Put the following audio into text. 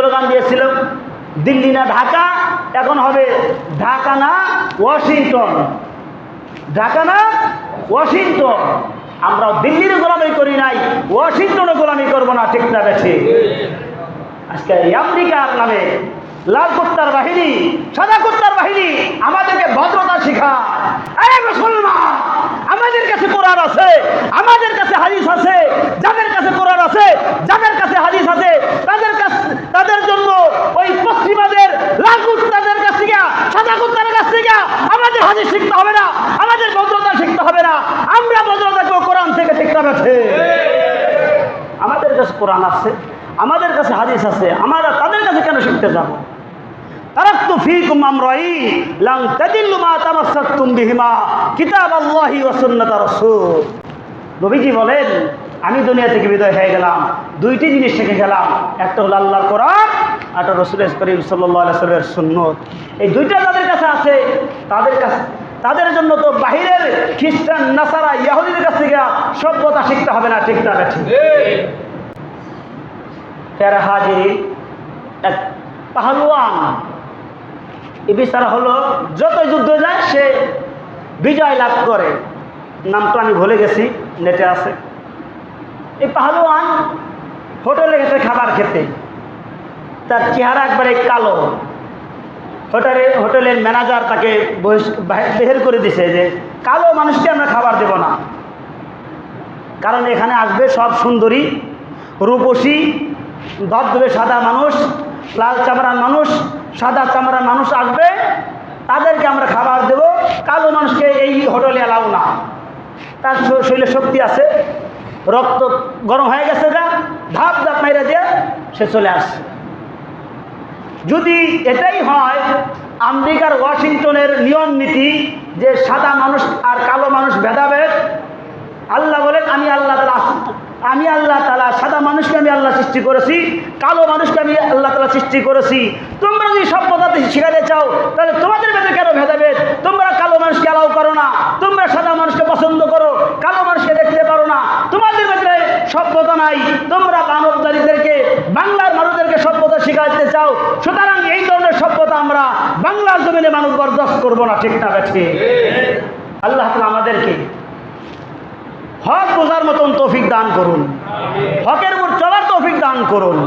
Slogan দিয়েছিল, দিল্লি না ঢাকা, এখন হবে ঢাকা না ওয়াশিংটন, ঢাকা না ওয়াশিংটন। আমরা দিল্লির গোলামি করি নাই, ওয়াশিংটনে গোলামি করবো না, ঠিক না বেছে? আজকে আমেরিকার নামে লাল কুত্তার বাহিনী, সাদা কুত্তার বাহিনী আমাদেরকে ভদ্রতা শিখায়। এই মুসলমান, আমাদের কাছে কোরআন আছে, আমাদের কাছে হাদিস আছে। যাদের কাছে কোরআন আছে, যাদের কাছে হাদিস আছে, তাদের জন্য ওই পশ্চিমাদের লাল কুত্তাদের কাছ থেকে, সাদা কুত্তার কাছ থেকে আমাদের হাদিস শিখতে হবে না, আমাদের ভদ্রতা শিখতে হবে না। আমরা ভদ্রতা কোরআন থেকে শিখতে হবে। আমাদের কাছে কোরআন আছে, আমাদের কাছে হাদিস আছে, আমরা তাদের কাছে কেন শিখতে যাব? তারাকতু ফীকুম আমরাইন লান তাদিল্লু মা তামাসসাকতুম বিহিমা কিতাবাল্লাহি ওয়া সুন্নাত রাসূল। নবীজি বলেন, আমি দুনিয়া থেকে বিদায় হয়ে গেলাম, দুইটি জিনিস শিখে গেলাম, একটা হলো আল্লাহর কোরআন, একটা রাসূল করিম সাল্লাল্লাহু আলাইহি ওয়াসাল্লামের সুন্নাত। এই দুইটা যাদের কাছে আছে, তাদের জন্য তো বাহিরের খ্রিস্টান, নাসারা, ইহুদিদের কাছ থেকে সভ্যতা শিখতে হবে না, ঠিক না? প্যারা হাজির এক পাহলওয়ান, এ বিচারা হলো যতই যুদ্ধ যায় সে বিজয় লাভ করে। নামটা আমি ভুলে গেছি, নেটে আছে। এই পাহলওয়ান হোটেলে গেছে খাবার খেতে, তার চেহারা একবারে কালো। হোটেলের ম্যানেজার তাকে বের করে দিছে যে কালো মানুষকে আমরা খাবার দেব না, কারণ এখানে আসবে সব সুন্দরী, রূপসী, ধবধবে সাদা মানুষ, লাল চামড়ার মানুষ, সাদা চামড়ার মানুষ আসবে, তাদেরকে আমরা খাবার দেব, কালো মানুষকে এই হোটেলে এলাও না। তার শরীরে শক্তি আছে, রক্ত গরম হয়ে গেছে, যা ধাপ ধাপ মেরে দিয়ে সে চলে আসছে। যদি এটাই হয় আমেরিকার ওয়াশিংটনের নিয়ম নীতি যে সাদা মানুষ আর কালো মানুষ ভেদাভেদ, আল্লাহ বলেন আমি আল্লাহ তাআলা সাদা মানুষকে আমি আল্লাহ সৃষ্টি করেছি, কালো মানুষকে আমি আল্লাহ তাআলা সৃষ্টি করেছি। তোমরা যদি সভ্যতাতে শিখাতে চাও তাহলে তোমাদের ভেতরে কেন ভেদাভেদ? তোমরা কালো মানুষকে অ্যালাউ করো না, তোমরা সাদা মানুষকে পছন্দ করো, কালো মানুষকে দেখতে পারো না, তোমাদের ভেতরে সভ্যতা নাই। তোমরা মানবজাতিদেরকে, বাংলার মানুষদেরকে সভ্যতা শিখাতে চাও, সুতরাং এই ধরনের সভ্যতা আমরা বাংলার জমিনে মানুষ বরদাস্ত করবো না, ঠিক না? বেঠি আল্লাহ তাআলা আমাদেরকে হক বোঝার মতন তৌফিক দান করুন, হকের উপর চলার তৌফিক দান করুন।